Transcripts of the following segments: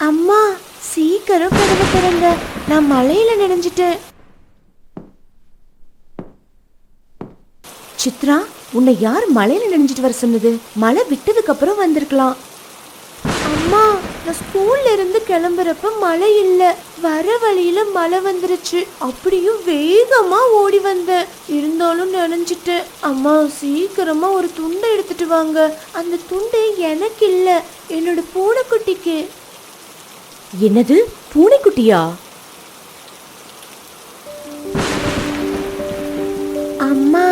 அம்மா, சீக்கிரம் கதவு திறங்க, நான் மழையில நனைஞ்சிட்டேன். சித்ரா, உன்னை யார் மழையில நனைஞ்சிட்டு வர சொன்னது? மழை விட்டதுக்கு அப்புறம் வந்திருக்கலாம். அம்மா, நான் ஸ்கூல்ல இருந்து கிளம்புறப்ப மழை இல்ல, வர வழியில மழை வந்துருச்சு. அப்படியும் வேகமா ஓடி வந்தேன், இருந்தாலும் நனைஞ்சிட்டேன். அம்மா, சீக்கிரமா ஒரு துண்டை எடுத்துட்டு வாங்க. அந்த துண்டு எனக்கு இல்ல, என்னோட பூனைக்குட்டிக்கு. என்னது, பூனைக்குட்டியா? அம்மா,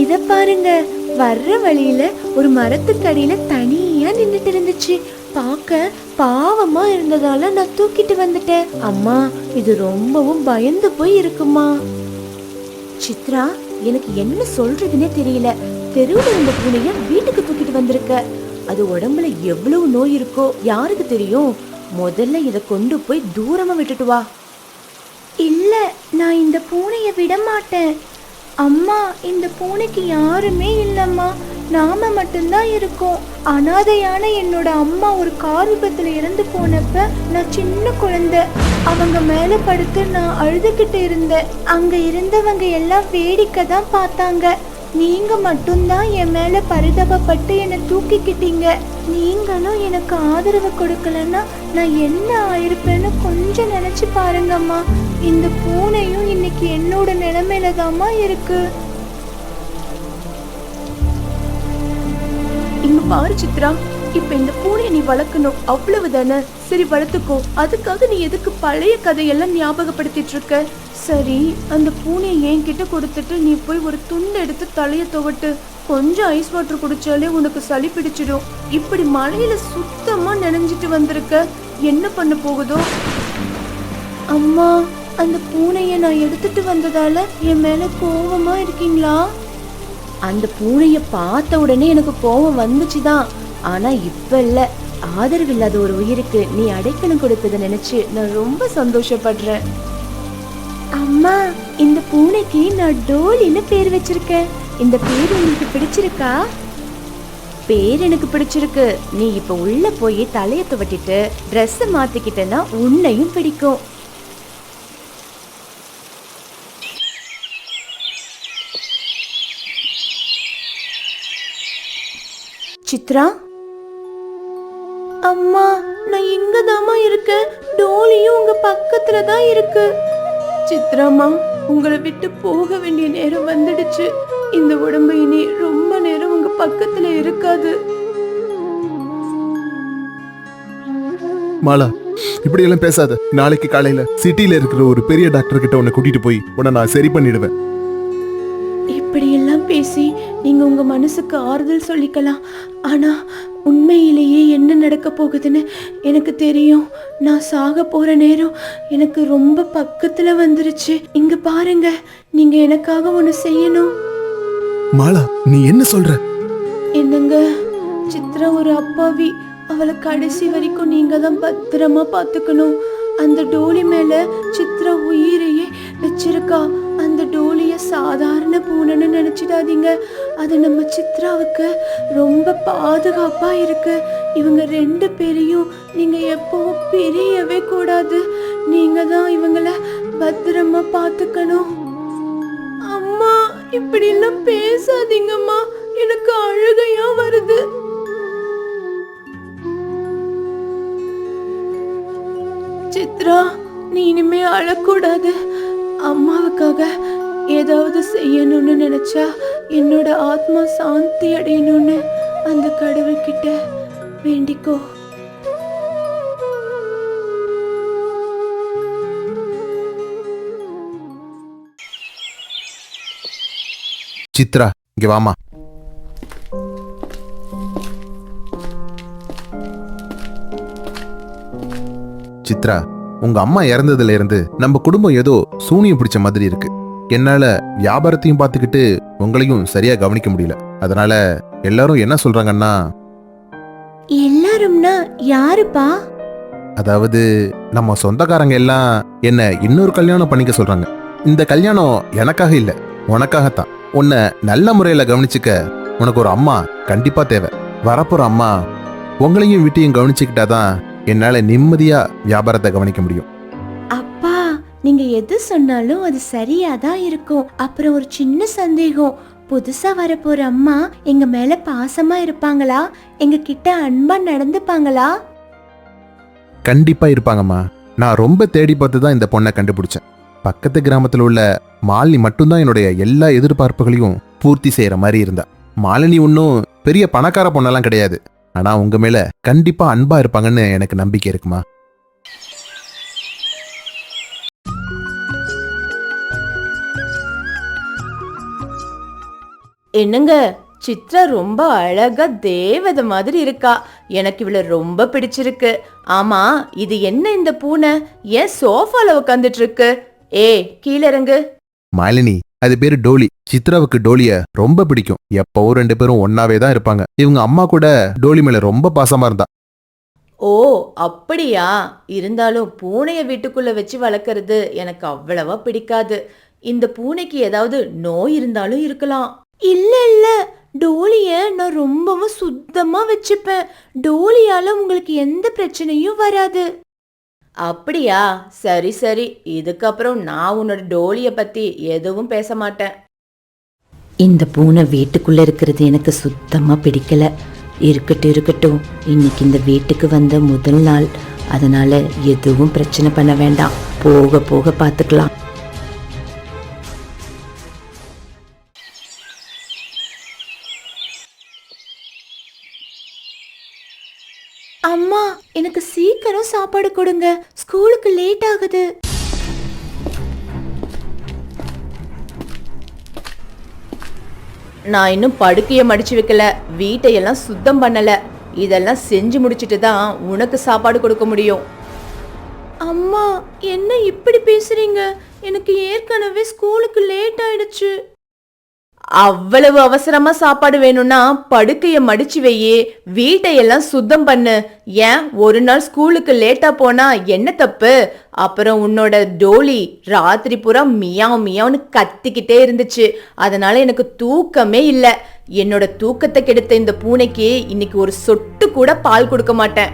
இத பாருங்க. வர்ற வழியில ஒரு மரத்துக்கடியில தனியா நின்னுட்டு இருந்துச்சு. பார்க்க பாவமா இருந்ததால நான் தூக்கிட்டு வந்துட்டேன். அம்மா, இது ரொம்பவும் பயந்து போய் இருக்குமா. சித்ரா, எனக்கு என்ன சொல்றதுன்னே தெரியல. தெருவில் இருந்த பூனைய வீட்டுக்கு தூக்கிட்டு வந்திருக்க. அது உடம்புல எவ்வளவு நோய் இருக்கோ யாருக்கு தெரியும். முதல்ல இத கொண்டு போய் தூரமா விட்டுட்டு வா. இல்ல, நான் இந்த பூனைய விட மாட்டேன். அம்மா, இந்த பூனைக்கு யாருமே இல்லம்மா, நாம மட்டும்தான் இருக்கோம். அனாதையான என்னோட அம்மா ஒரு கார் விபத்துல இறந்து போனப்ப நான் சின்ன குழந்தை. அவங்க மேல படுத்து நான் அழுதுகிட்டு இருந்தேன். அங்க இருந்தவங்க எல்லாம் வேடிக்கை தான் பார்த்தாங்க. நீங்க மட்டும்தான் என் மேல பரிதாபப்பட்டு என்னை தூக்கிக்கிட்டீங்க. நீங்களும் எனக்கு ஆதரவு கொடுக்கலன்னா நான் என்ன ஆயிருப்பேன்னு கொஞ்சம் நினைச்சு பாருங்கம்மா. இந்த பூனையும் இன்னைக்கு என்னோட நிலைமையில தாம்மா இருக்கு. இங்க பாரு சித்ரா, இப்ப இந்த பூனையை நீ வளர்க்கணும், அவ்வளவுதானே? சரி, வளர்த்துக்கோ. அதுக்காக நீ எதுக்கு பழைய கதையெல்லாம் ஞாபகப்படுத்திட்டு இருக்க? சரி, அந்த பூனையை என்கிட்ட கொடுத்துட்டு நீ போய் ஒரு துண்டு எடுத்து தலைய துவட்டு. கொஞ்சம் ஐஸ் வாட்டர் குடிச்சாலே உனக்கு சளி பிடிச்சிடும். இப்படி மழையில சுத்தமா நனைஞ்சிட்டு வந்திருக்க, என்ன பண்ண போகுதோ? அம்மா, அந்த பூனைய நான் எடுத்துட்டு வந்ததால என் மேல கோவமா இருக்கீங்களா? அந்த பூனைய பார்த்த உடனே எனக்கு கோவம் வந்துச்சுதான். ஆனா இப்ப இல்ல. ஆதரவு இல்லாத ஒரு உயிருக்கு நீ அடைக்கலம் கொடுத்ததை நினைச்சு நான் ரொம்ப சந்தோஷப்படுறேன். அம்மா, இந்த பூனைக்கு நான் டோலின்னு பேர் வச்சிருக்கேன். இந்த பேர் உங்களுக்கு பிடிச்சிருக்கா? பேர் எனக்கு பிடிச்சிருக்கு. நீ இப்ப உள்ள போய் தலைய துவட்டிட்டு ட்ரெஸ் மாத்திக்கிட்டேன்னா உன்னையும் பிடிக்கும். சித்ரா, அம்மா, நான் இங்கதாம்மா இருக்கேன். டோலியும் உங்க பக்கத்துல தான் இருக்கு. சித்ராமா, உங்களை விட்டு போக வேண்டிய நேரம் வந்துடுச்சு. இந்த உடம்பு இனி ரொம்ப நேரம் உங்க பக்கத்துல இருக்காது. மாலா, இப்படி எல்லாம் பேசாத. நாளைக்கு காலையில சிட்டில இருக்கிற ஒரு பெரிய டாக்டர் கிட்ட உன்னை கூட்டிட்டு போய் உன்னை நான் சரி பண்ணிடுவேன். இப்படி எல்லாம் பேசி நீங்க உங்க மனசுக்கு ஆறுதல் சொல்லிக்கலாம். ஆனா உண்மையிலேயே என்ன நடக்க போகுதுன்னு எனக்கு தெரியும். நான் சாக போற நேரம் எனக்கு ரொம்ப பக்கத்துல வந்துருச்சு. இங்க பாருங்க, நீங்க எனக்காக ஒண்ணு செய்யணும். மாலா, நீ என்ன சொல்ற? என்னங்க, சித்ரா ஒரு அப்பாவி. அவளை கடைசி வரைக்கும் நீங்க தான் பத்திரமா பாத்துக்கணும். அந்த டோலி மேல சித்ரா உயிரையே வச்சிருக்கா. அந்த டோலிய சாதாரண பூனைன்னு நினைச்சிடாதீங்க. அது நம்ம சித்ராவுக்கு ரொம்ப பாதுகாப்பா இருக்கு. இவங்க 2 பேரையும் நீங்க எப்பவும் பிரியவே கூடாது. நீங்க தான் இவங்கள பத்திரமா பாத்துக்கணும். அம்மா, இப்படி எல்லாம் பேசாதீங்கம்மா, எனக்கு அழுகையா வருது. சித்ரா, நீ இனிமே அழக்கூடாது. அம்மாவுக்காக ஏதாவது செய்யணும்னு நினைச்சா என்னோட ஆத்மா சாந்தி அடையணும்னு அந்த கடவுள்கிட்ட வேண்டிக்கோ. சித்ரா, இங்க வாமா. சித்ரா, உங்க அம்மா இறந்ததுல இருந்து நம்ம குடும்பம் ஏதோ சூனியம் பிடிச்ச மாதிரி இருக்கு. என்னால வியாபாரத்தையும் பார்த்துக்கிட்டு உங்களையும் சரியா கவனிக்க முடியல. அதனால எல்லாரும் என்ன சொல்றாங்கன்னா, எல்லாரும்னா யாருப்பா? அதாவது நம்ம சொந்தக்காரங்க எல்லாம் என்ன இன்னொரு கல்யாணம் பண்ணிக்க சொல்றாங்க. இந்த கல்யாணம் எனக்காக இல்ல, உனக்காகத்தான். உன்னை நல்ல முறையில கவனிச்சுக்க உனக்கு ஒரு அம்மா கண்டிப்பா தேவை. வரப்போற அம்மா உங்களையும் வீட்டையும் கவனிச்சுக்கிட்டாதான் என்னால நிம்மதியா வியாபாரத்தை கவனிக்க முடியும். அப்பா, நீங்க எது சொன்னாலும் அது சரியாதான் இருக்கும். அப்புறம் ஒரு சின்ன சந்தேகம், புதுசா வரப்போற அம்மா எங்க மேல பாசமா இருப்பாங்களா? எங்க கிட்ட அன்பா நடந்துப்பாங்களா? கண்டிப்பா இருப்பாங்கம்மா. நான் ரொம்ப தேடி பார்த்து தான் இந்த பொண்ணை கண்டுபிடிச்சேன். பக்கத்து கிராமத்துல உள்ள மாலினி மட்டும்தான் என்னுடைய எல்லா எதிர்பார்ப்புகளையும் பூர்த்தி செய்யற மாதிரி இருந்தா. மாலினி ஒன்னும் பெரிய பணக்கார பொண்ணெல்லாம் கிடையாது. ஆனா உங்க மேல கண்டிப்பா அன்பா இருப்பாங்கன்னு எனக்கு நம்பிக்கை இருக்குமா. என்னங்க, சித்ரா ரொம்ப அழகா தேவதை மாதிரி இருக்கா. எனக்கு இவள ரொம்ப பிடிச்சிருக்கு. ஆமா, இது என்ன இந்த பூனை ஏன் சோஃபால உட்காந்துட்டு இருக்கு? கீழே இறங்கு. மாலினி, அது பேரு டோலி. சித்ராவுக்கு டோலிய ரொம்ப பிடிக்கும். எப்பவும் 2 பேரும் ஒன்னாவே தான் இருப்பாங்க. இவங்க அம்மா கூட டோலி மேல ரொம்ப பாசமா இருந்தா. ஓ, அப்படியா? இருந்தாலும் பூனைய வீட்டுக்குள்ள வச்சு வளர்க்கறது எனக்கு அவ்வளவா பிடிக்காது. இந்த பூனைக்கு ஏதாவது நோய் இருந்தாலும் இருக்கலாம். இல்ல இல்ல, டோலிய நான் ரொம்பவும் சுத்தமா வச்சுப்பேன். டோலியால உங்களுக்கு எந்த பிரச்சனையும் வராது. அப்படியா? சரி சரி, இதுக்கப்புறம் நான் உன்னோட டோலிய பத்தி எதுவும் பேச மாட்டேன். இந்த பூனை வீட்டுக்குள்ள இருக்கிறது எனக்கு சுத்தமா பிடிக்கல. இருக்கட்டும், இன்னைக்கு இந்த வீட்டுக்கு வந்த முதல் நாள், அதனால எதுவும் பிரச்சனை பண்ண வேண்டாம். போக போக பார்த்துக்கலாம். அம்மா, எனக்கு சீக்கிரம் சாப்பாடு கொடுங்க, ஸ்கூலுக்கு லேட் ஆகுது. நான் இன்னும் படுக்கைய மடிச்சு வைக்கல, வீட்டையெல்லாம் சுத்தம் பண்ணல. இதெல்லாம் செஞ்சு முடிச்சிட்டு தான் உனக்கு சாப்பாடு கொடுக்க முடியும். அம்மா, என்ன இப்படி பேசுறீங்க? எனக்கு ஏற்கனவே ஸ்கூலுக்கு லேட் ஆயிடுச்சு. அவ்வளவு அவசரமா சாப்பாடு வேணும்னா படுக்கைய மடிச்சு வையே, வீட்டையெல்லாம் சுத்தம் பண்ணு. ஏன் ஒரு நாள் ஸ்கூலுக்கு லேட்டா போனா என்ன தப்பு? அப்புறம் உன்னோட டோலி ராத்திரி பூரா மியாவ் மியாவ்னு கத்திக்கிட்டே இருந்துச்சு. அதனால எனக்கு தூக்கமே இல்ல. என்னோட தூக்கத்தை கெடுத்த இந்த பூனைக்கு இன்னைக்கு ஒரு சொட்டு கூட பால் கொடுக்க மாட்டேன்.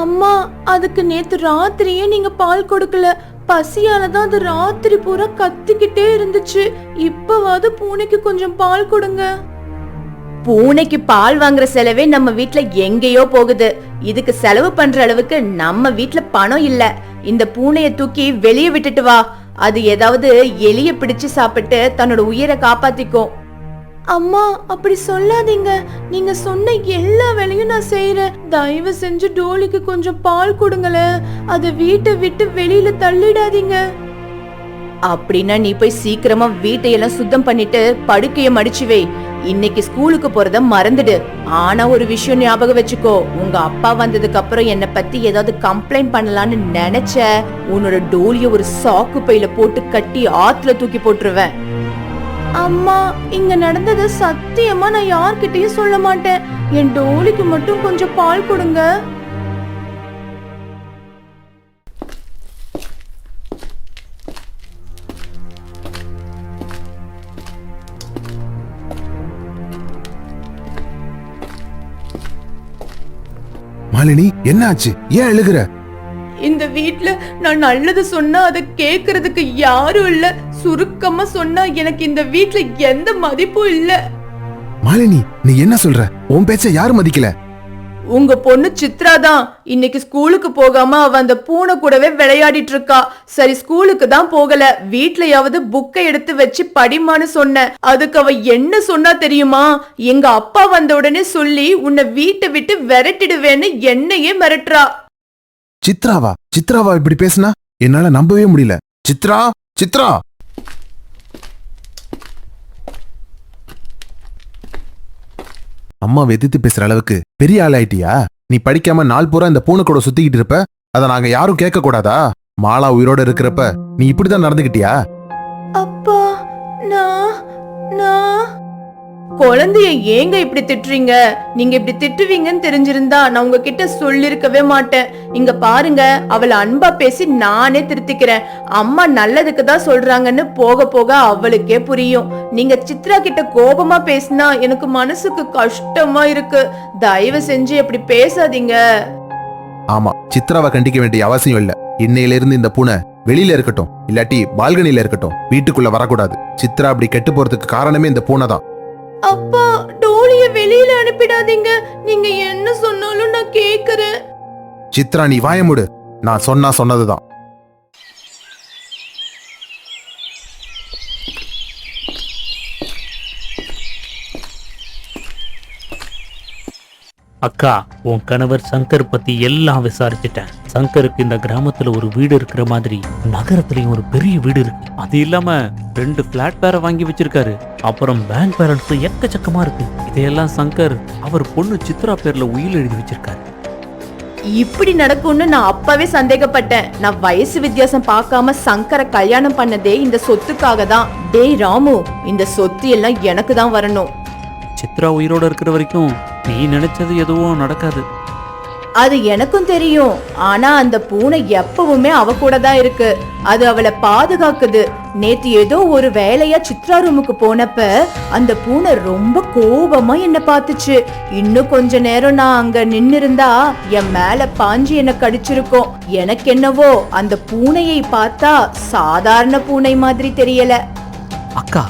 அம்மா, அதுக்கு நேத்து ராத்திரியே நீங்க பால் கொடுக்கல. பசியாலதான் அது ராத்திரி பூரா கத்திக்கிட்டே இருந்துச்சு. இப்பவாது பூனைக்கு கொஞ்சம் பால் கொடுங்க. பூனைக்கு பால் வாங்குற செலவே நம்ம வீட்ல எங்கேயோ போகுது. இதுக்கு செலவு பண்ற அளவுக்கு நம்ம வீட்ல பணம் இல்ல. இந்த பூனைய தூக்கி வெளியே விட்டுட்டு வா. அது ஏதாவது எலிய பிடிச்சு சாப்பிட்டு தன்னோட உயிரை காப்பாத்திக்கும். அம்மா, அப்படி சொல்லாதீங்க. நீங்க சொன்ன எல்லா வேலையும் நான் செய்யறேன். தயவு செஞ்சு டோலிக்கு கொஞ்சம் பால் கொடுங்களேன். அதை வீட்டை விட்டு வெளியில தள்ளிடாதீங்க. அப்படின்னா நீ போய் சீக்கிரமா வீட்டையெல்லாம் சுத்தம் பண்ணிட்டு படுக்கைய மடிச்சு வை. இன்னைக்கு ஸ்கூலுக்கு போறத மறந்துடு. ஆனா ஒரு விஷயம் ஞாபகம் வச்சுக்கோ, உங்க அப்பா வந்ததுக்கு அப்புறம் என்ன பத்தி ஏதாவது கம்ப்ளைண்ட் பண்ணலான்னு நினைச்ச, உன்னோட டோலிய ஒரு சாக்கு பையில போட்டு கட்டி ஆத்துல தூக்கி போட்டுருவேன். அம்மா, இங்க நடந்தது சத்தியமா நான் யார்கிட்டயும் சொல்ல மாட்டேன். என் டோலிக்கு மட்டும் கொஞ்சம் பால் கொடுங்க. மாலினி, என்ன ஆச்சு? ஏன் அழுகுற? இந்த வீட்ல நான் நல்லது சொன்னா அதை கேக்குறதுக்கு யாரும் இல்ல. சுருக்கமா சொன்னா எனக்கு இந்த வீட்ல எந்த மதிப்பும் இல்ல. மாலினி, நீ என்ன சொல்ற? உன் பேச்ச யாரும் மதிக்கல. உங்க பொண்ணு சித்ரா தான். இன்னைக்கு ஸ்கூலுக்கு போகாம அவ அந்த பூனை கூடவே விளையாடிட்டு இருக்கா. சரி, ஸ்கூலுக்கு தான் போகல, வீட்லயாவது புக்கை எடுத்து வச்சு படிமான்னு சொன்ன. அதுக்கு அவ என்ன சொன்னா தெரியுமா? எங்க அப்பா வந்த உடனே சொல்லி உன்னை வீட்டை விட்டு விரட்டிடுவேன்னு என்னையே மிரட்டுறா. சித்ராவா இப்படி பேசுனா? என்னால நம்பவே முடியல. சித்ரா அம்மா எதிர்த்து பேசுற அளவுக்கு பெரிய ஆள் ஆயிட்டியா? நீ படிக்காம நாள் பூரா இந்த பூனை கூட சுத்திக்கிட்டு இருப்ப. அத நாங்க யாரும் கேட்க கூடாதா? மாலா உயிரோட இருக்கிறப்ப நீ இப்படிதான் நடந்துகிட்டியா? அப்பா, நான் குழந்தைய ஏங்க இப்படி திட்டுறீங்க? நீங்க இப்படி திட்டுவீங்கன்னு தெரிஞ்சிருந்தா நான் உங்ககிட்ட சொல்லிருக்கவே மாட்டேன். இங்க பாருங்க, அவளை அன்பா பேசி நானே திருத்திக்கிறேன். அம்மா நல்லதுக்கு தான் சொல்றாங்கன்னு போக போக அவளுக்கே புரியும். நீங்க சித்ரா கிட்ட கோபமா பேசினா எனக்கு மனசுக்கு கஷ்டமா இருக்கு. தயவு செஞ்சு இப்படி பேசாதீங்க. ஆமா, சித்ராவை கண்டிக்க வேண்டிய அவசியம் இல்ல. இன்னையில இருந்து இந்த பூனை வெளியில இருக்கட்டும், இல்லாட்டி பால்கனில இருக்கட்டும், வீட்டுக்குள்ள வரக்கூடாது. சித்ரா அப்படி கெட்டு போறதுக்கு காரணமே இந்த பூனை தான். அப்பா, டோலிய வெளியில அனுப்பிடாதீங்க. நீங்க என்ன சொன்னாலும் நான் கேக்குறேன். சித்ரா, நீ வாய மூடு. நான் சொன்னதுதான். அக்கா, உன் கணவர் சங்கர் பத்தி எல்லாம் விசாரிச்சுட்டேன். சங்கருக்கு இந்த கிராமத்துல ஒரு வீடு இருக்கிற மாதிரி நகரத்துலயும் ஒரு பெரிய வீடு இருக்கு. அது இல்லாம 2 பிளாட் வேற வாங்கி வச்சிருக்காரு. அப்புறம் பேங்க் பேலன்ஸ் எக்கச்சக்கமா இருக்கு. இதையெல்லாம் சங்கர் அவர் பொண்ணு சித்ரா பேர்ல உயில் எழுதி வச்சிருக்காரு. இப்படி நடக்கும்னு நான் அப்பவே சந்தேகப்பட்டேன். நான் வயசு வித்தியாசம் பார்க்காம சங்கரை கல்யாணம் பண்ணதே இந்த சொத்துக்காக தான். டேய் ராமு, இந்த சொத்து எல்லாம் எனக்கு தான் வரணும். சித்ரா உயிரோட இருக்கிற வரைக்கும் நீ நினைச்சது எதுவும் நடக்காது. அது எனக்கும் தெரியும். ஆனா அந்த பூனை எப்பவுமே அவ கூட தான் இருக்கு. அது அவளை பாதுகாக்குது. நேத்து ஏதோ ஒரு வேலையா சித்ரா ரூமுக்கு போனப்ப அந்த பூனை ரொம்ப கோபமா என்ன பார்த்துச்சு. இன்னும் கொஞ்ச நேரம் நான் அங்க நின்னு இருந்தா என் மேல பாஞ்சு என்ன கடிச்சிருக்கும். எனக்கு என்னவோ அந்த பூனையை பார்த்தா சாதாரண பூனை மாதிரி தெரியல. அக்கா,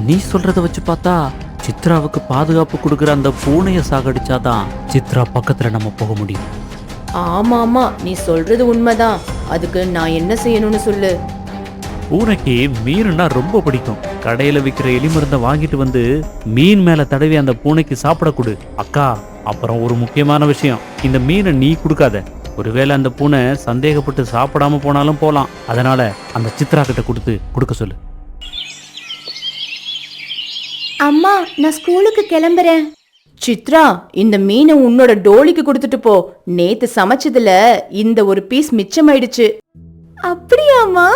நீ சொல்றத வச்சு பார்த்தா சித்ராவுக்கு பாதுகாப்பு கொடுக்கிற அந்த பூனைய சாகடிச்சாதான் சித்ரா பக்கத்துல நம்ம போக முடியும். ஆமா ஆமா, நீ சொல்றது உண்மைதான். அதுக்கு நான் என்ன செய்யணும்னு சொல்லு. பூனைக்கு மீனுன்னா ரொம்ப பிடிக்கும். கடையில விற்கிற எலி மருந்தை வாங்கிட்டு வந்து மீன் மேல தடவி அந்த பூனைக்கு சாப்பிட கொடு. அக்கா, அப்புறம் ஒரு முக்கியமான விஷயம், இந்த மீனை நீ கொடுக்காத. ஒருவேளை அந்த பூனை சந்தேகப்பட்டு சாப்பிடாம போனாலும் போலாம். அதனால அந்த சித்ரா கிட்ட கொடுக்க சொல்லு. அம்மா, நான் ஸ்கூலுக்கு கிளம்புறேன். சித்ரா, இந்த மீனை உன்னோட டோலிக்கு கொடுத்துட்டு போ. நேத்து சமைச்சதுல இந்த ஒரு பீஸ் மிச்சமாயிடுச்சு. அப்படியாம்மா?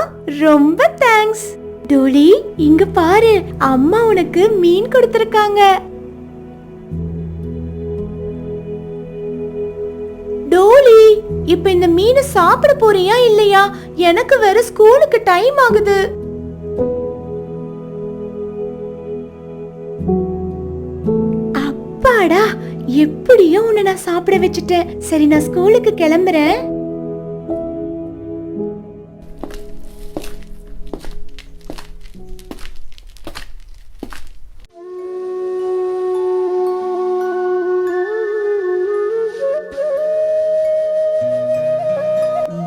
ரொம்ப தேங்க்ஸ். டோலி, இங்க பாரு, அம்மா உனக்கு மீன் கொடுத்திருக்காங்க. டோலி, இப்ப இந்த மீனை சாப்பிட போறியா இல்லையா? எனக்கு வேற ஸ்கூலுக்கு டைம் ஆகுது. அப்பாடா, எப்படியோ உன்னை நான் சாப்பிட வச்சுட்டேன். சரி, நான் ஸ்கூலுக்கு கிளம்புறேன்.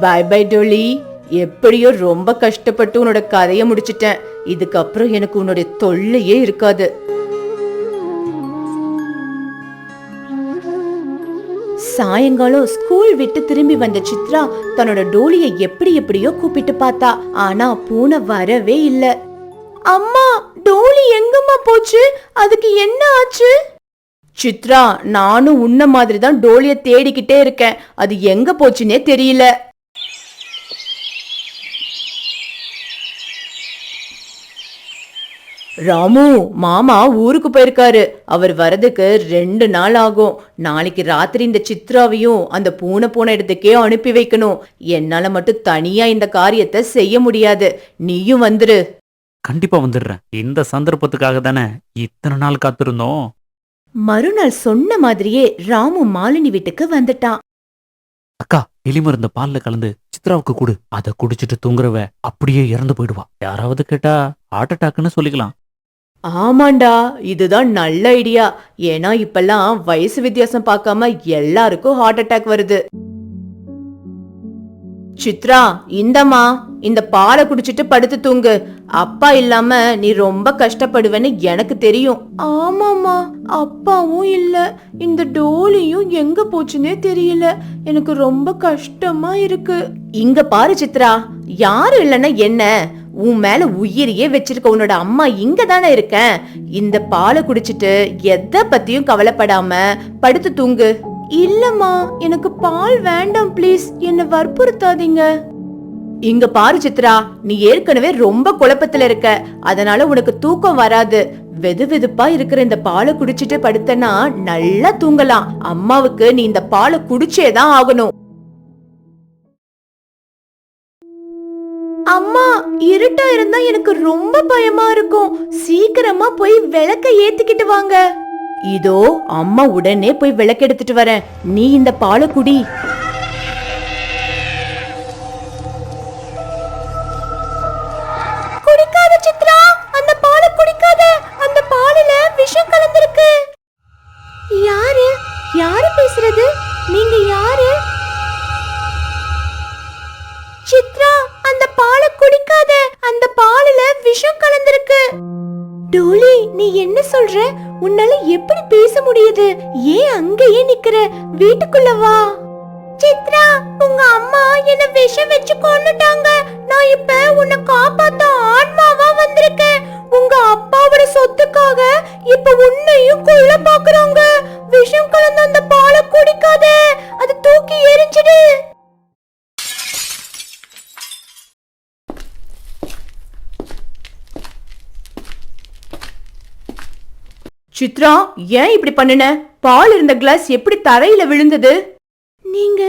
Bye bye Dolly. எப்படியோ ரொம்ப கஷ்டப்பட்டு உன்னோட கதையை முடிச்சிட்டேன். இதுக்கப்புறம் எனக்கு உன்னுடைய தொல்லையே இருக்காது. சாயங்காலம் ஸ்கூல் விட்டு திரும்பி வந்த சித்ரா தன்னோட டோலியை எப்படியோ கூப்பிட்டு பார்த்தா. ஆனா பூனை வரவே இல்ல. அம்மா, டோலி எங்கம்மா போச்சு? அதுக்கு என்ன ஆச்சு? சித்ரா, நானும் உன்ன மாதிரி தான் டோலிய தேடிக்கிட்டே இருக்கேன். அது எங்க போச்சுன்னே தெரியல. ராமு மாமா ஊருக்கு போயிருக்காரு. அவர் வரதுக்கு 2 நாள் ஆகும். நாளைக்கு ராத்திரி இந்த சித்ராவையும் அந்த பூனை போன இடத்துக்கே அனுப்பி வைக்கணும். என்னால மட்டும் தனியா இந்த காரியத்தை செய்ய முடியாது. நீயும் வந்துரு. கண்டிப்பா வந்துடுறேன். இந்த சந்தர்ப்பத்துக்காக தானே இத்தனை நாள் காத்திருந்தோம். மறுநாள் சொன்ன மாதிரியே ராமு மாலினி வீட்டுக்கு வந்துட்டான். அக்கா, எலிமருந்த பால்ல கலந்து சித்ராவுக்கு கொடு. அதை குடிச்சிட்டு தூங்குறவ அப்படியே இறந்து போயிடுவா. யாராவது கேட்டா ஹார்ட் அட்டாக்னு சொல்லிக்கலாம். ஆமாண்டா, இதுதான் நல்ல ஐடியா. ஏன்னா இப்பெல்லாம் வயசு வித்தியாசம் பார்க்காம எல்லாருக்கும் ஹார்ட் அட்டாக் வருது. சித்ரா, இந்தம்மா, இந்த பாலை குடிச்சிட்டு படுத்து தூங்கு. அப்பா இல்லாம நீ ரொம்ப கஷ்டப்படுவேன்னு எனக்கு தெரியும். ஆமாமா, அப்பாவும் இல்ல, இந்த டோலியும் எங்க போச்சுன்னே தெரியல. எனக்கு ரொம்ப கஷ்டமா இருக்கு. இங்க பாரு சித்ரா, யாரும் இல்லைன்னா என்ன? உன் மேல உயிரையே வச்சிருக்க உன்னோட அம்மா இங்க தானே இருக்கேன். இந்த பாலை குடிச்சிட்டு எதை பத்தியும் கவலைப்படாம படுத்து தூங்கு. இல்லம்மா, எனக்கு பால் வேண்டாம், ப்ளீஸ், என்ன வற்புறுத்தாதீங்க. இங்க பாரு சித்ரா, நீ ஏற்கனவே ரொம்ப குழப்பத்துல இருக்க. அதனால உனக்கு தூக்கம் வராது. வெது வெதுப்பா இருக்கிற இந்த பாலை குடிச்சிட்டு படுத்தனா நல்லா தூங்கலாம். அம்மாவுக்கு நீ இந்த பாலை குடிச்சேதான் ஆகணும். அம்மா, இருட்டா இருந்தா எனக்கு ரொம்ப பயமா இருக்கும். சீக்கிரமா போய் விளக்க ஏத்திக்கிட்டு வாங்க. இதோ அம்மா உடனே போய் விளக்கு எடுத்துட்டு வரேன். நீ இந்த பாலை குடி. என்ன சொல்ற? உன்னால எப்படி பேச முடியுது? ஏன் அங்கேயே நிக்கிற? வீட்டுக்குள்ள வா. சித்ரா, உங்க அம்மா என்ன விஷம் வச்சு கொன்னுட்டாங்க. நான் இப்ப உன்னை காப்பாத்த ஆன்மாவா வந்திருக்கேன். உங்க அப்பாவோட சொத்துக்காக இப்ப உன்னையும் கொல்ல பாக்குறாங்க. விஷம் கலந்த அந்த பாலை குடிக்காத, அது தூக்கி எரிஞ்சிடு. சித்ரா, ஏன் இப்படி பண்ணுன? பால் இருந்த கிளாஸ் எப்படி தரையில விழுந்தது? நீங்க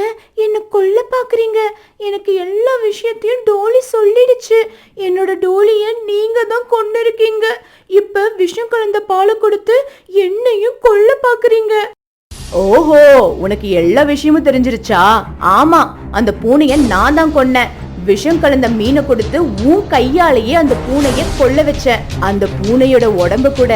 என்ன கொல்ல பாக்குறீங்க. எனக்கு எல்லா விஷயத்தையும் டோலி சொல்லிடுச்சு. என்னோட டோலிய நீங்க தான் கொண்டு இருக்கீங்க. இப்ப விஷம் கலந்த பாலை கொடுத்து என்னையும் கொல்ல பாக்குறீங்க. ஓஹோ, உனக்கு எல்லா விஷயமும் தெரிஞ்சிருச்சா? ஆமா, அந்த பூனைய நான் தான் கொன்னேன். விஷம் கலந்த மீனை கொடுத்து உன் கையாலேயே அந்த பூனைய கொல்ல வச்சேன். அந்த பூனையோட உடம்பு கூட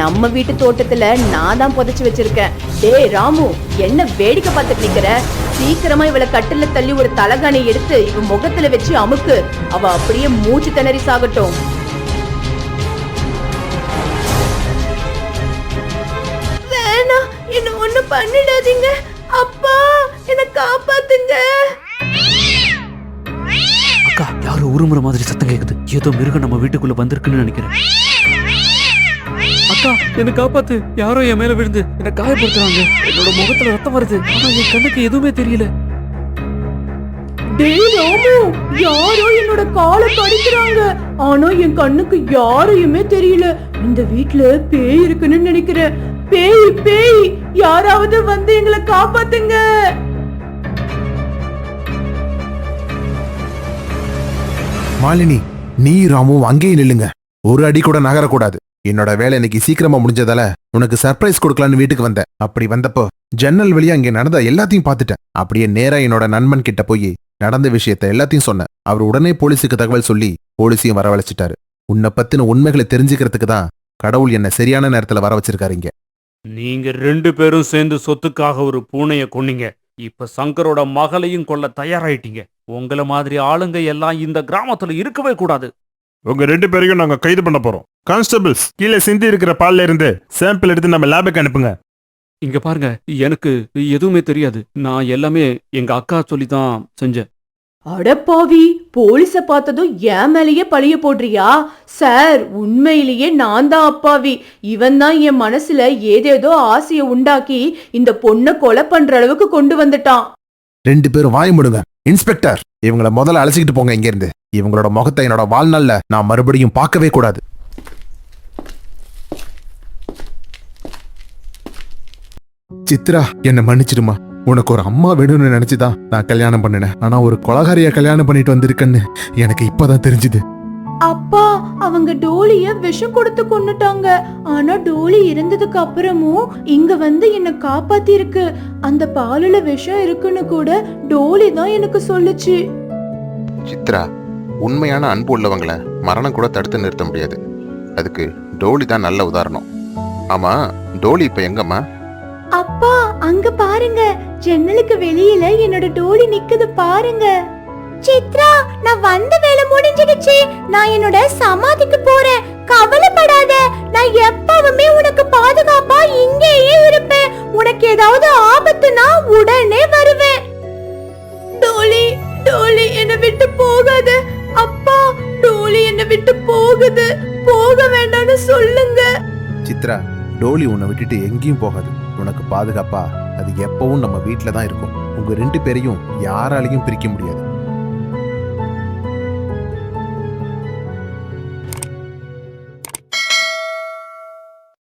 நம்ம வீட்டு தோட்டத்துல நான் தான் புதைச்சு வச்சிருக்கேன். டேய் ராமு, என்ன வேடிக்கை பார்த்துட்டு நிக்கிற? சீக்கிரமா இவளை கட்டில தள்ளி ஒரு தலகாணி எடுத்து இவ முகத்துல வச்சு அமுக்கு. அவ அப்படியே மூச்சு திணறி சாகட்டும். வேணா, என்ன ஒண்ணு பண்ணிடாதீங்க. அப்பா, என்ன காப்பாத்துங்க. அக்கா, யாரோ உருமுற மாதிரி சத்தம் கேக்குது. ஏதோ மிருகம் நம்ம வீட்டுக்குள்ள வந்திருக்குன்னு நினைக்கிறேன். அக்கா, என்ன காப்பாத்து. யாரோ என் மேல விழுந்து என்ன காயப்படுத்துறாங்க. என்னோட முகத்துல ரத்தம் வருது. ஆனா என் கண்ணுக்கு எதுவுமே தெரியல. டேய் ராமு, யாரோ என்னோட காலை கடிக்கிறாங்க. ஆனா என் கண்ணுக்கு யாரையுமே தெரியல. இந்த வீட்ல பேய் இருக்குன்னு நினைக்கிறேன். பேய் பேய், யாராவது வந்து எங்களை காப்பாத்துங்க. மாலினி, நீ ராமும் அங்கேயே நில்லுங்க. ஒரு அடி கூட நகரக்கூடாது. என்னோட வேலை இன்னைக்கு சீக்கிரமா முடிஞ்சதால உனக்கு சர்ப்ரைஸ் கொடுக்கலான்னு வீட்டுக்கு வந்தேன். அப்படி வந்தப்போ ஜன்னல் வழியா அங்க நடந்த எல்லாத்தையும் பார்த்துட்டேன். அப்படியே நேரா என்னோட நண்பன் கிட்ட போய் நடந்த விஷயத்த எல்லாத்தையும் சொன்னேன். அவர் உடனே போலீஸுக்கு தகவல் சொல்லி போலீஸையும் வரவழைச்சிட்டாரு. உன்னை பத்தின உண்மைகளை தெரிஞ்சுக்கிறதுக்கு தான் கடவுள் என்ன சரியான நேரத்துல வர வச்சிருக்காருங்க. நீங்க 2 பேரும் சேர்ந்து சொத்துக்காக ஒரு பூனைய கொன்னீங்க. இப்ப சங்கரோட மகளையும் கொல்ல தயாராயிட்டீங்க. உங்களை மாதிரி ஆளுங்க எல்லாம் இந்த கிராமத்துல இருக்கவே கூடாது. உங்க 2 பேரையும் நாங்க கைது பண்ண போறோம். கான்ஸ்டபிள்ஸ், கீழே சிந்தி இருக்கிற பால்ல இருந்து சாம்பிள் எடுத்து நம்ம லேபுக்கு அனுப்புங்க. இங்க பாருங்க, எனக்கு எதுவுமே தெரியாது. நான் எல்லாமே எங்க அக்கா சொல்லி தான் செஞ்சேன். அடப்பாவி, போலீஸ பார்த்ததும் என் மேலேயே பழிய போடுறியா? சார், உண்மையிலேயே நான் தான் அப்பாவி. இவன் தான் என் மனசுல ஏதேதோ ஆசைய உண்டாக்கி இந்த பொண்ணை கொலை பண்ற அளவுக்கு கொண்டு வந்துட்டான். 2 பேரும் வாய் முடுங்க. இன்ஸ்பெக்டர், இவங்கள முதல்ல அழைச்சிக்கிட்டு போங்க இங்க இருந்து. இவங்களோட முகத்தை என்னோட வாழ்நாள்ல நான் மறுபடியும் பார்க்கவே கூடாது. சித்ரா, என்ன மன்னிச்சிடுமா. உனக்கு ஒரு அம்மா வேணும்னு நினைச்சுதான் நான் கல்யாணம் பண்ணினேன். ஆனா ஒரு கொலகாரிய கல்யாணம் பண்ணிட்டு வந்திருக்கேன்னு எனக்கு இப்பதான் தெரிஞ்சுது. அப்பா, அவங்க டோலிய விஷம் கொடுத்து கொன்னுட்டாங்க. ஆனா டோலி இருந்ததுக்கு அப்புறமும் இங்க வந்து என்ன காப்பாத்தி இருக்கு. அந்த பாலுல விஷம் இருக்குன்னு கூட டோலி தான் எனக்கு சொல்லுச்சு. சித்ரா, உண்மையான அன்பு உள்ளவங்களை மரணம் கூட தடுத்து நிறுத்த முடியாது. அதுக்கு டோலி தான் நல்ல உதாரணம். ஆமா, டோலி இப்ப எங்கம்மா? அப்பா, அங்க பாருங்க, ஜன்னலுக்கு வெளியில என்னோட டோலி நிக்குது பாருங்க. சித்ரா, நான் வந்த வேலை முடிஞ்சிடுச்சு. நான் என்னோட சமாதிக்கு போறேன். கவலைப்படாத, நான் எப்பவுமே உனக்கு பாதுகாப்பா இங்கேயே இருப்பேன். உனக்கு ஏதாவது ஆபத்துனா உடனே வருவேன். டோலி, டோலி, என்னை விட்டு போகாத. அப்பா, டோலி என்னை விட்டு போகுது. போக வேண்டாம்னு சொல்லுங்க. சித்ரா, டோலி உன்னை விட்டுட்டு எங்கேயும் போகாது. உனக்கு பாதுகாப்பா அது எப்பவும் நம்ம வீட்டில தான் இருக்கும். உங்க 2 பேரையும் யாராலையும் பிரிக்க முடியாது.